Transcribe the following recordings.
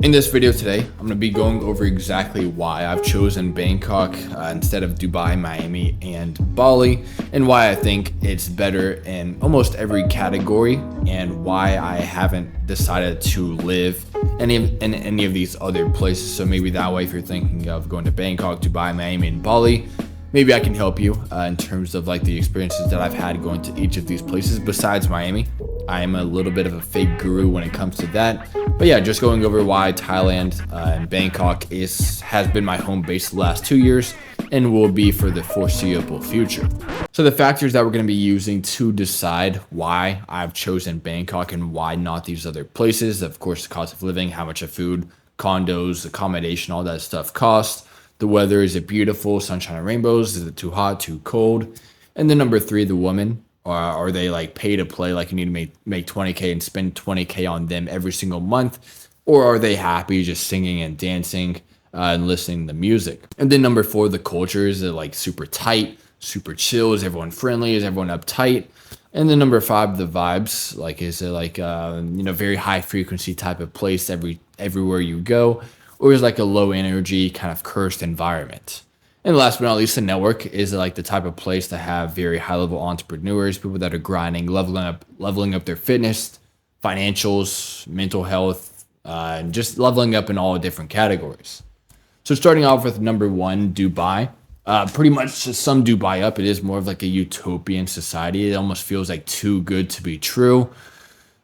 In this video today, I'm going to be going over exactly why I've chosen Bangkok instead of Dubai, Miami, and Bali, and why I think it's better in almost every category, and why I haven't decided to live in any of these other places. So maybe that way, if you're thinking of going to Bangkok, Dubai, Miami, and Bali, maybe I can help you in terms of like the experiences that I've had going to each of these places besides Miami. I am a little bit of a fake guru when it comes to that. But yeah, just going over why Thailand and Bangkok has been my home base the last 2 years and will be for the foreseeable future. So the factors that we're going to be using to decide why I've chosen Bangkok and why not these other places, of course, the cost of living, how much of food, condos, accommodation, all that stuff costs. The weather, is it beautiful, sunshine and rainbows? Is it too hot, too cold? And then number three, the woman. Or are they like pay to play, like you need to make 20K and spend 20K on them every single month? Or are they happy just singing and dancing and listening to music? And then number four, the culture. Is it like super tight, super chill? Is everyone friendly? Is everyone uptight? And then number five, the vibes. Like, is it like very high frequency type of place everywhere you go? Or is it like a low energy kind of cursed environment? And last but not least, the network. Is like the type of place to have very high level entrepreneurs, people that are grinding, leveling up their fitness, financials, mental health, and just leveling up in all different categories. So starting off with number one, Dubai. Pretty much to sum Dubai up, it is more of like a utopian society. It almost feels like too good to be true.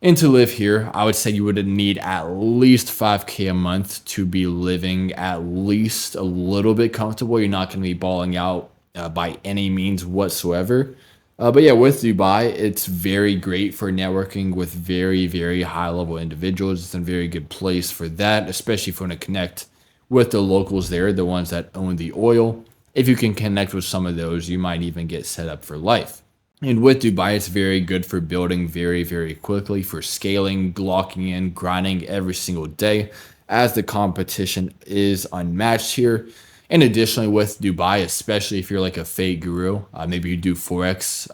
And to live here, I would say you would need at least 5K a month to be living at least a little bit comfortable. You're not going to be balling out by any means whatsoever. But yeah, with Dubai, it's very great for networking with very, very high level individuals. It's a very good place for that, especially if you want to connect with the locals there, the ones that own the oil. If you can connect with some of those, you might even get set up for life. And with Dubai, it's very good for building very, very quickly, for scaling, locking in, grinding every single day, as the competition is unmatched here. And additionally, with Dubai, especially if you're like a fake guru, maybe you do Forex,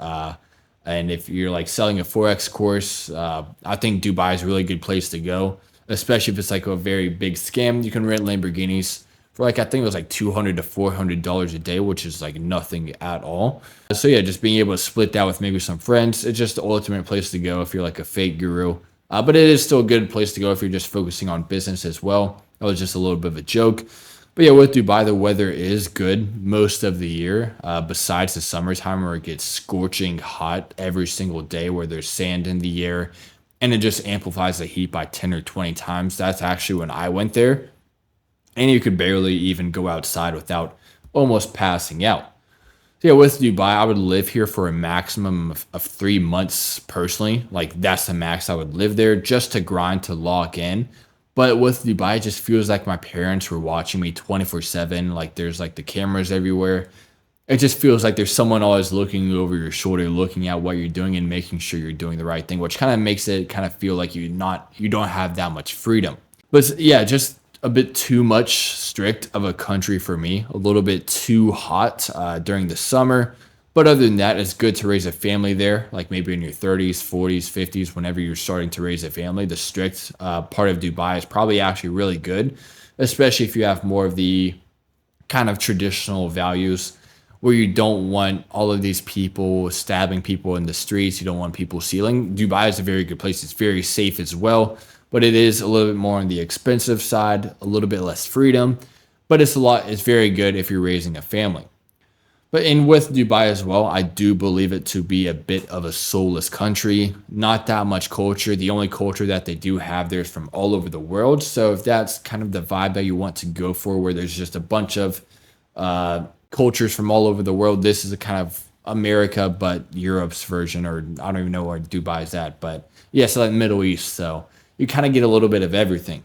and if you're like selling a Forex course, I think Dubai is a really good place to go, especially if it's like a very big scam. You can rent Lamborghinis for like, I think it was like $200 to $400 a day, which is like nothing at all. So yeah, just being able to split that with maybe some friends, it's just the ultimate place to go if you're like a fake guru. But it is still a good place to go if you're just focusing on business as well. That was just a little bit of a joke. But yeah, with Dubai, the weather is good most of the year, besides the summertime where it gets scorching hot every single day, where there's sand in the air and it just amplifies the heat by 10 or 20 times. That's actually when I went there. And you could barely even go outside without almost passing out. So yeah, with Dubai, I would live here for a maximum of 3 months personally. Like that's the max I would live there just to grind, to lock in. But with Dubai, it just feels like my parents were watching me 24/7. Like there's like the cameras everywhere. It just feels like there's someone always looking over your shoulder, looking at what you're doing and making sure you're doing the right thing, which kind of makes it kind of feel like you don't have that much freedom. But yeah, just a bit too much strict of a country for me, a little bit too hot during the summer. But other than that, it's good to raise a family there, like maybe in your 30s, 40s, 50s, whenever you're starting to raise a family. The strict part of Dubai is probably actually really good, especially if you have more of the kind of traditional values where you don't want all of these people stabbing people in the streets. You don't want people stealing. Dubai is a very good place. It's very safe as well, but it is a little bit more on the expensive side, a little bit less freedom, but it's very good if you're raising a family. But in with Dubai as well, I do believe it to be a bit of a soulless country, not that much culture. The only culture that they do have there is from all over the world. So if that's kind of the vibe that you want to go for, where there's just a bunch of cultures from all over the world, this is a kind of America, but Europe's version, or I don't even know where Dubai is at, but yeah, so like Middle East. So you kind of get a little bit of everything.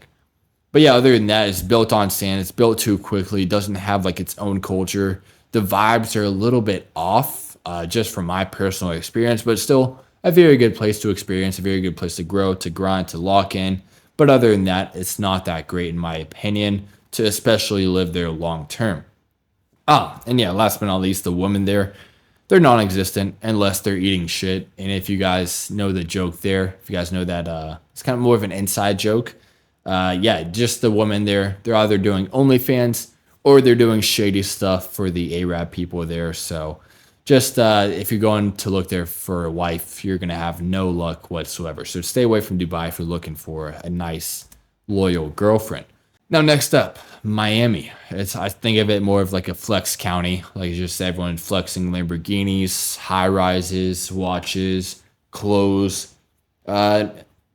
But yeah, other than that, it's built on sand. It's built too quickly. It doesn't have like its own culture. The vibes are a little bit off, just from my personal experience, but still a very good place to experience, a very good place to grow, to grind, to lock in. But other than that, it's not that great in my opinion to especially live there long term. And yeah, last but not least, the women there, they're non-existent unless they're eating shit. And if you guys know the joke there, if you guys know that, it's kind of more of an inside joke. Yeah, just the women there. They're either doing OnlyFans or they're doing shady stuff for the Arab people there. So just if you're going to look there for a wife, you're going to have no luck whatsoever. So stay away from Dubai if you're looking for a nice, loyal girlfriend. Now, next up, Miami. I think of it more of like a flex county, like just everyone flexing Lamborghinis, high rises, watches, clothes. Uh,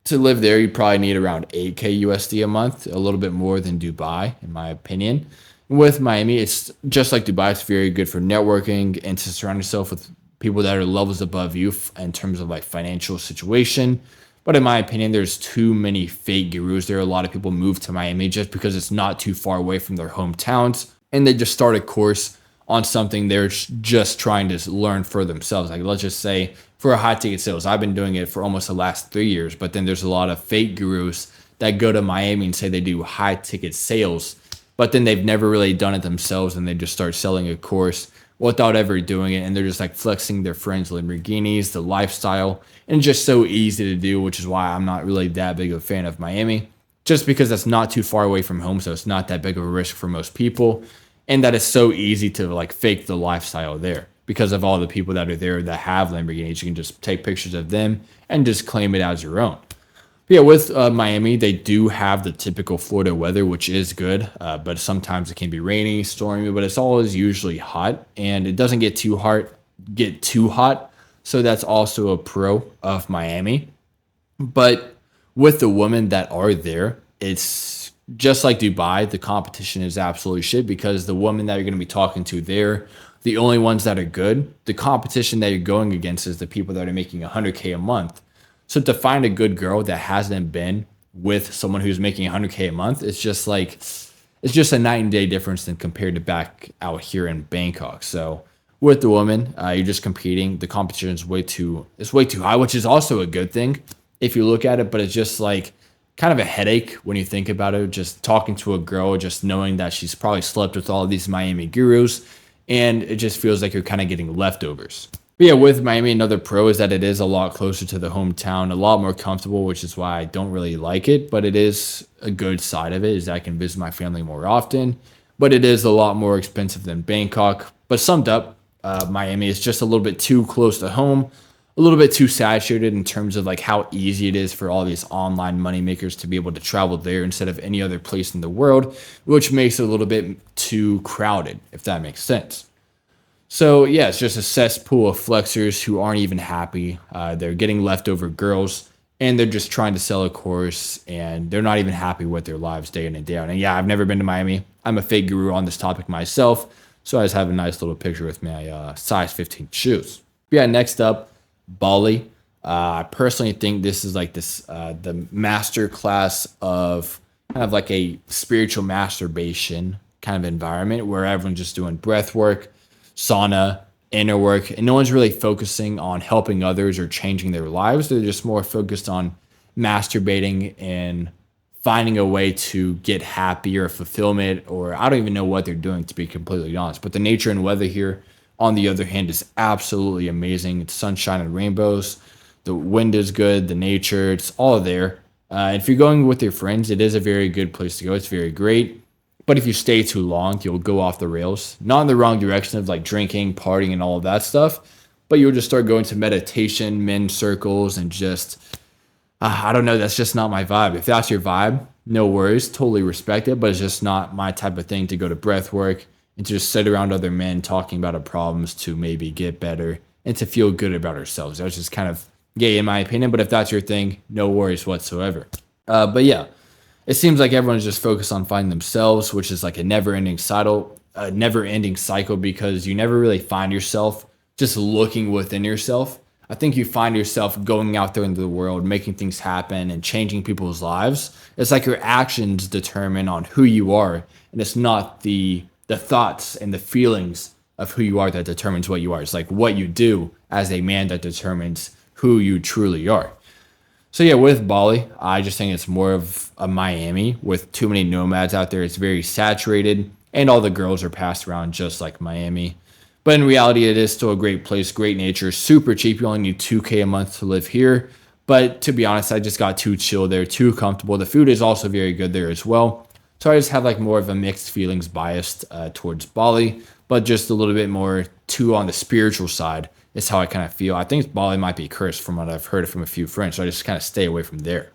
to live there, you probably need around 8K USD a month, a little bit more than Dubai, in my opinion. With Miami, it's just like Dubai. It's very good for networking and to surround yourself with people that are levels above you in terms of like financial situation. But in my opinion, there's too many fake gurus. There are a lot of people move to Miami just because it's not too far away from their hometowns, and they just start a course on something they're just trying to learn for themselves. Like let's just say for a high ticket sales, I've been doing it for almost the last 3 years, but then there's a lot of fake gurus that go to Miami and say they do high ticket sales, but then they've never really done it themselves and they just start selling a course without ever doing it. And they're just like flexing their friends' Lamborghinis, the lifestyle, and just so easy to do, which is why I'm not really that big of a fan of Miami, just because that's not too far away from home. So it's not that big of a risk for most people. And that it's so easy to like fake the lifestyle there because of all the people that are there that have Lamborghinis. You can just take pictures of them and just claim it as your own. Yeah, with Miami, they do have the typical Florida weather, which is good, but sometimes it can be rainy, stormy, but it's always usually hot, and it doesn't get too hot. So that's also a pro of Miami. But with the women that are there, it's just like Dubai. The competition is absolutely shit because the women that you're going to be talking to there, the only ones that are good, the competition that you're going against is the people that are making 100K a month. So to find a good girl that hasn't been with someone who's making 100K a month, it's just a night and day difference than compared to back out here in Bangkok. So with the woman, you're just competing. The competition is it's way too high, which is also a good thing if you look at it. But it's just like kind of a headache when you think about it. Just talking to a girl, just knowing that she's probably slept with all of these Miami gurus, and it just feels like you're kind of getting leftovers. But yeah, with Miami, another pro is that it is a lot closer to the hometown, a lot more comfortable, which is why I don't really like it. But it is a good side of it is that I can visit my family more often. But it is a lot more expensive than Bangkok. But summed up, Miami is just a little bit too close to home, a little bit too saturated in terms of like how easy it is for all these online moneymakers to be able to travel there instead of any other place in the world, which makes it a little bit too crowded, if that makes sense. So yeah, it's just a cesspool of flexers who aren't even happy. They're getting leftover girls, and they're just trying to sell a course, and they're not even happy with their lives day in and day out. And yeah, I've never been to Miami. I'm a fake guru on this topic myself, so I just have a nice little picture with my size 15 shoes. But yeah, next up, Bali. I personally think this is like the master class of kind of like a spiritual masturbation kind of environment where everyone's just doing breath work, sauna, inner work, and no one's really focusing on helping others or changing their lives. They're just more focused on masturbating and finding a way to get happy or fulfillment, or I don't even know what they're doing, to be completely honest. But the nature and weather here, on the other hand, is absolutely amazing. It's sunshine and rainbows. The wind is good, the nature, it's all there. If you're going with your friends, it is a very good place to go. It's very great. But if you stay too long, you'll go off the rails. Not in the wrong direction of like drinking, partying, and all of that stuff, but you'll just start going to meditation, men's circles, and just, I don't know, that's just not my vibe. If that's your vibe, no worries, totally respect it, but it's just not my type of thing to go to breath work and to just sit around other men talking about our problems to maybe get better and to feel good about ourselves. That's just kind of gay in my opinion, but if that's your thing, no worries whatsoever. But yeah. It seems like everyone's just focused on finding themselves, which is like a never-ending cycle because you never really find yourself just looking within yourself. I think you find yourself going out there into the world, making things happen and changing people's lives. It's like your actions determine on who you are, and it's not the thoughts and the feelings of who you are that determines what you are. It's like what you do as a man that determines who you truly are. So yeah, with Bali, I just think it's more of a Miami with too many nomads out there. It's very saturated, and all the girls are passed around just like Miami. But in reality, it is still a great place, great nature, super cheap. You only need 2K a month to live here. But to be honest, I just got too chill there, too comfortable. The food is also very good there as well. So I just have like more of a mixed feelings biased towards Bali, but just a little bit more too on the spiritual side is how I kind of feel. I think Bali might be cursed from what I've heard from a few friends. So I just kind of stay away from there.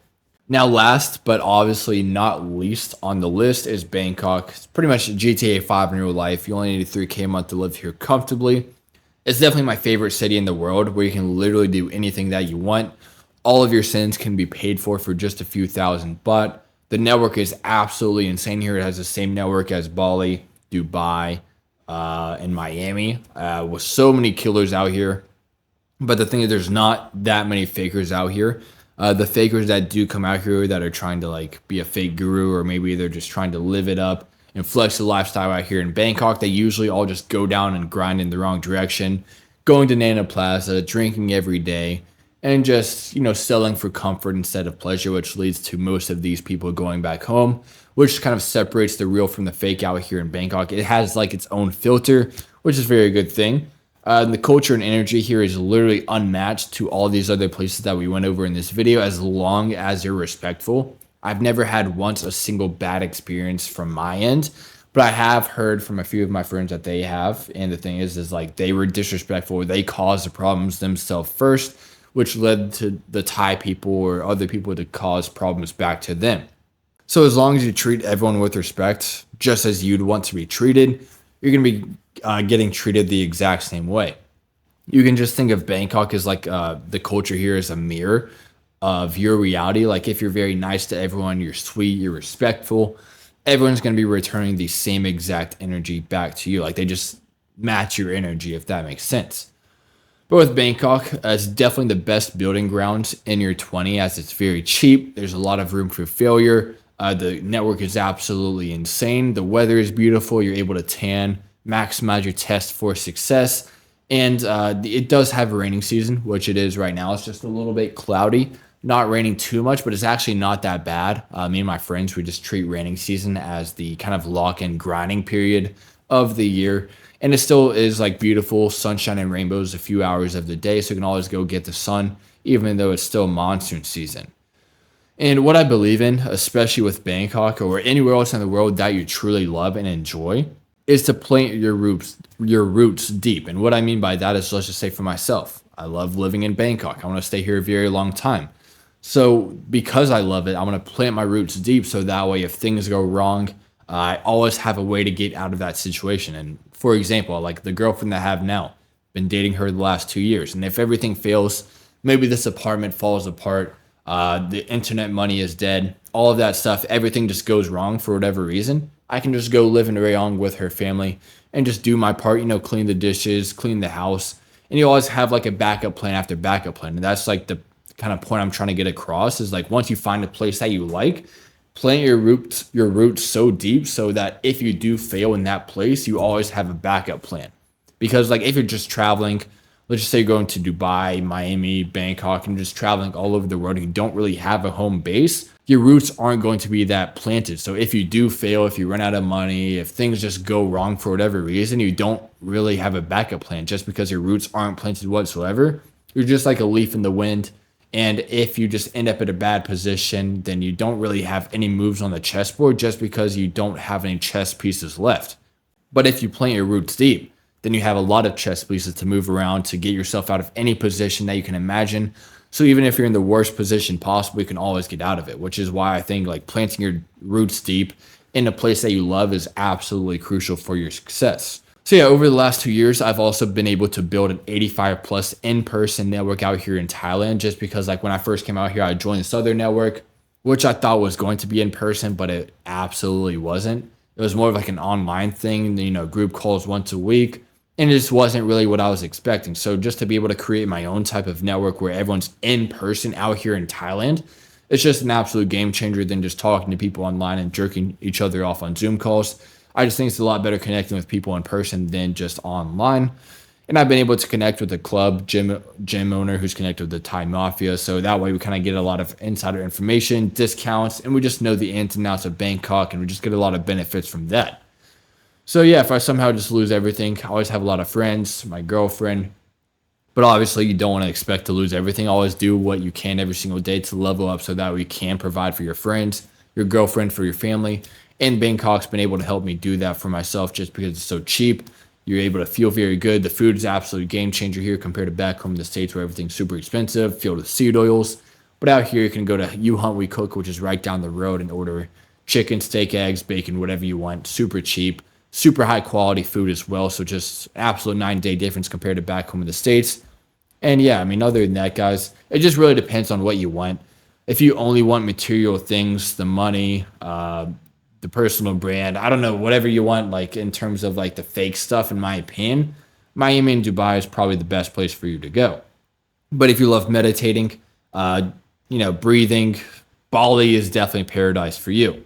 Now, last but obviously not least on the list is Bangkok. It's pretty much GTA 5 in real life. You only need 3K a month to live here comfortably. It's definitely my favorite city in the world where you can literally do anything that you want. All of your sins can be paid for just a few thousand. But the network is absolutely insane here. It has the same network as Bali, Dubai, and Miami, with so many killers out here. But the thing is, there's not that many fakers out here. The fakers that do come out here that are trying to like be a fake guru, or maybe they're just trying to live it up and flex the lifestyle out here in Bangkok, they usually all just go down and grind in the wrong direction, going to Nana Plaza, drinking every day, and just, selling for comfort instead of pleasure, which leads to most of these people going back home, which kind of separates the real from the fake out here in Bangkok. It has like its own filter, which is a very good thing. The culture and energy here is literally unmatched to all these other places that we went over in this video, as long as you're respectful. I've never had once a single bad experience from my end, but I have heard from a few of my friends that they have. And the thing is like they were disrespectful. They caused the problems themselves first, which led to the Thai people or other people to cause problems back to them. So as long as you treat everyone with respect, just as you'd want to be treated, you're going to be getting treated the exact same way. You can just think of Bangkok as like the culture here is a mirror of your reality. Like if you're very nice to everyone, you're sweet, you're respectful, everyone's going to be returning the same exact energy back to you. Like they just match your energy, if that makes sense. But with Bangkok, it's definitely the best building grounds in your 20, as it's very cheap. There's a lot of room for failure. The network is absolutely insane. The weather is beautiful. You're able to tan, maximize your test for success. And it does have a raining season, which it is right now. It's just a little bit cloudy, not raining too much, but it's actually not that bad. Me and my friends, we just treat raining season as the kind of lock-in grinding period of the year. And it still is like beautiful sunshine and rainbows a few hours of the day. So you can always go get the sun, even though it's still monsoon season. And what I believe in, especially with Bangkok or anywhere else in the world that you truly love and enjoy, is to plant your roots deep. And what I mean by that is, let's just say for myself, I love living in Bangkok. I want to stay here a very long time. So because I love it, I want to plant my roots deep so that way if things go wrong, I always have a way to get out of that situation. And for example, like the girlfriend that I have now, been dating her the last 2 years. And if everything fails, maybe this apartment falls apart, the internet money is dead, all of that stuff, everything just goes wrong for whatever reason, I can just go live in Rayong with her family and just do my part, clean the dishes, clean the house. And you always have like a backup plan after backup plan. And that's like the kind of point I'm trying to get across is like once you find a place that you like, plant your roots so deep so that if you do fail in that place, you always have a backup plan. Because like if you're just traveling, let's just say you're going to Dubai, Miami, Bangkok, and just traveling all over the world, and you don't really have a home base, your roots aren't going to be that planted. So if you do fail, if you run out of money, if things just go wrong for whatever reason, you don't really have a backup plan just because your roots aren't planted whatsoever. You're just like a leaf in the wind. And if you just end up at a bad position, then you don't really have any moves on the chessboard just because you don't have any chess pieces left. But if you plant your roots deep, then you have a lot of chess pieces to move around to get yourself out of any position that you can imagine. So even if you're in the worst position possible, you can always get out of it, which is why I think like planting your roots deep in a place that you love is absolutely crucial for your success. So yeah, over the last 2 years, I've also been able to build an 85 plus in-person network out here in Thailand, just because like when I first came out here, I joined the Southern Network, which I thought was going to be in person, but it absolutely wasn't. It was more of like an online thing, group calls once a week. And it just wasn't really what I was expecting. So just to be able to create my own type of network where everyone's in person out here in Thailand, it's just an absolute game changer than just talking to people online and jerking each other off on Zoom calls. I just think it's a lot better connecting with people in person than just online. And I've been able to connect with the club gym owner who's connected with the Thai mafia. So that way we kind of get a lot of insider information, discounts, and we just know the ins and outs of Bangkok, and we just get a lot of benefits from that. So yeah, if I somehow just lose everything, I always have a lot of friends, my girlfriend, But obviously, you don't want to expect to lose everything. Always do what you can every single day to level up so that way you can provide for your friends, your girlfriend, for your family. And Bangkok's been able to help me do that for myself just because it's so cheap. You're able to feel very good. The food is absolute game changer here compared to back home in the States where everything's super expensive, filled with seed oils. But out here, you can go to You Hunt We Cook, which is right down the road, and order chicken, steak, eggs, bacon, whatever you want. Super cheap, super high quality food as well. So just absolute 9-day difference compared to back home in the States. And yeah, I mean, other than that, guys, it just really depends on what you want. If you only want material things, the money, the personal brand, I don't know, whatever you want, like in terms of like the fake stuff, in my opinion, Miami and Dubai is probably the best place for you to go. But if you love meditating, uh, breathing, Bali is definitely paradise for you.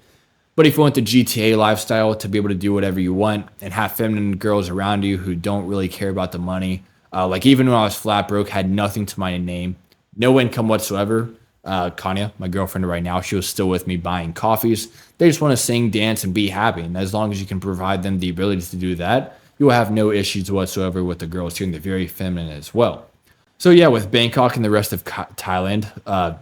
But if you want the GTA lifestyle to be able to do whatever you want and have feminine girls around you who don't really care about the money, like even when I was flat broke, had nothing to my name, no income whatsoever. Kanya, my girlfriend right now, she was still with me buying coffees. They just want to sing, dance, and be happy. And as long as you can provide them the ability to do that, you will have no issues whatsoever with the girls here. And they're very feminine as well. So yeah, with Bangkok and the rest of Thailand,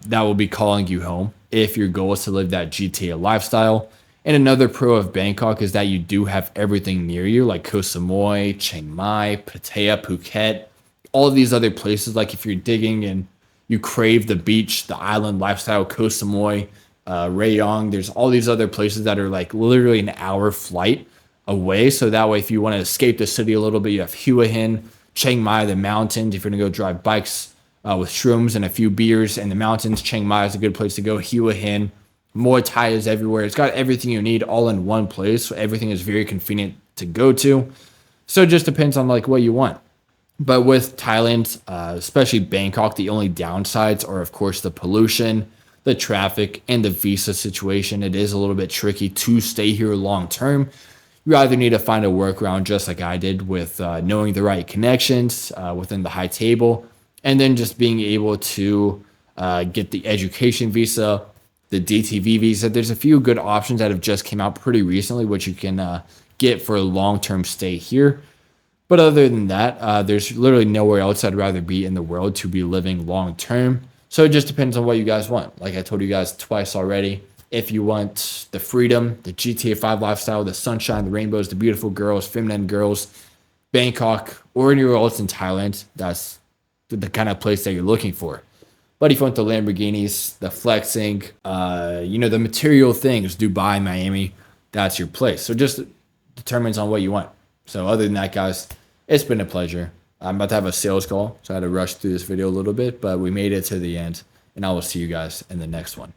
that will be calling you home if your goal is to live that GTA lifestyle. And another pro of Bangkok is that you do have everything near you, like Koh Samui, Chiang Mai, Pattaya, Phuket, all of these other places. Like if you're digging and you crave the beach, the island lifestyle, Koh Samui, Rayong, there's all these other places that are like literally an hour flight away. So that way, if you want to escape the city a little bit, you have Hua Hin, Chiang Mai, the mountains. If you're gonna go drive bikes with shrooms and a few beers in the mountains, Chiang Mai is a good place to go. Hua Hin, Muay Thai is everywhere. It's got everything you need all in one place. So everything is very convenient to go to. So it just depends on like what you want. But with Thailand, especially Bangkok, the only downsides are, of course, the pollution, the traffic, and the visa situation. It is a little bit tricky to stay here long term. You either need to find a workaround, just like I did, with knowing the right connections within the high table, and then just being able to get the education visa, the DTV visa. There's a few good options that have just came out pretty recently, which you can get for a long-term stay here. But other than that, there's literally nowhere else I'd rather be in the world to be living long term. So it just depends on what you guys want. Like I told you guys twice already, if you want the freedom, the GTA 5 lifestyle, the sunshine, the rainbows, the beautiful girls, feminine girls, Bangkok, or anywhere else in Thailand, that's the kind of place that you're looking for. But if you want the Lamborghinis, the flexing, the material things, Dubai, Miami, that's your place. So just determines on what you want. So other than that, guys, it's been a pleasure. I'm about to have a sales call, so I had to rush through this video a little bit, but we made it to the end, and I will see you guys in the next one.